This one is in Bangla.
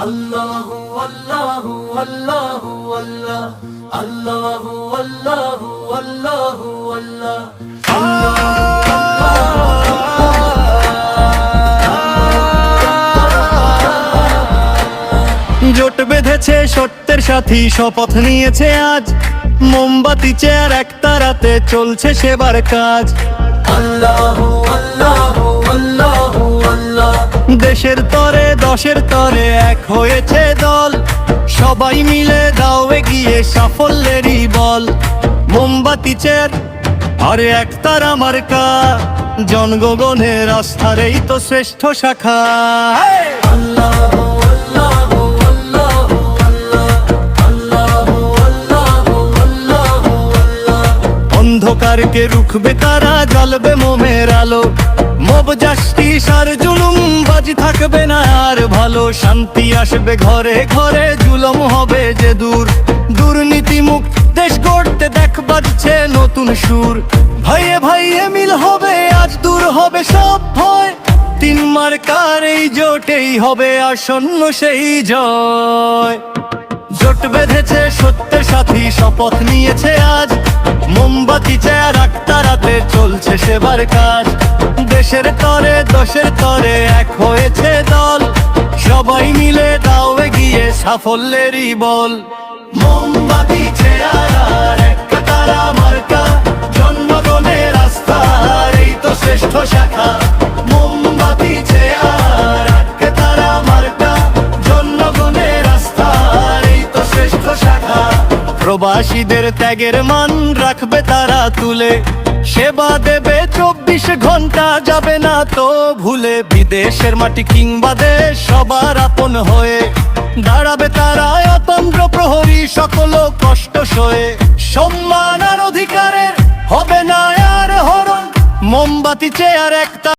আল্লাহু আল্লাহু আল্লাহু আল্লাহ আল্লাহু আল্লাহু আল্লাহু আল্লাহ জোট বেঁধেছে সত্যের সাথী, শপথ নিয়েছে আজ। মোমবাতি চেয়ার এক তারাতে চলছে সেবার কাজ। আল্লাহু আল্লাহু আল্লাহু আল্লাহ দেশের তরে দশের তরে এক হয়েছে দল, সবাই মিলে দাও এগিয়ে সাফল্যেরই বল। মোমবাতি চেয়ার আর এক তারা মার্কা, জনগণের আস্থার এই তো শ্রেষ্ঠ শাখা। আল্লাহু আল্লাহু আল্লাহু আল্লাহ আল্লাহু আল্লাহু আল্লাহু আল্লাহ অন্ধকারকে রুখবে তারা, জ্বলবে মোমের আলো। মব জাস্টিস আর জুলুম বাজি থাকবে না আর ভালো। শান্তি আসবে ঘরে ঘরে, জুলুম হবে যে দূর। দুর্নীতি মুক্ত দেশ গড়তে দেখ বাজছে নতুন সুর। ভাইয়ে ভাইয়ে মিল হবে আজ, দূর হবে সব ভয়। তিন মার্কার এই জোটেই হবে আসন্ন সেই জয়। জোট বেঁধেছে সত্যের সাথী, শপথ নিয়েছে আজ। মোমবাতি চেয়ার এক তারাতে চলছে সেবার কাজ। দেশের তরে দশের তরে এক হয়েছে দল, সবাই মিলে দাও এগিয়ে সাফল্যেরই বল। মোমবাতি চেয়ার আর এক তারা মার্কা, জনগণের আস্থার এই তো শ্রেষ্ঠ শাখা। মোমবাতি চেয়ার এক তারা মার্কা, জনগণের আস্থার এই তো শ্রেষ্ঠ শাখা। প্রবাসীদের ত্যাগের মান রাখবে তারা তুলে, সেবা দেবে 24 ঘন্টা যাবে না তো ভুলে। বিদেশের মাটি কিংবা দেশ সবার আপন হয়ে দাঁড়াবে তারা অতন্ত্র প্রহরী, সকল কষ্ট সয়ে। সম্মান আর অধিকারের হবে না আর হরণ, মোমবাতি চেয়ার একটা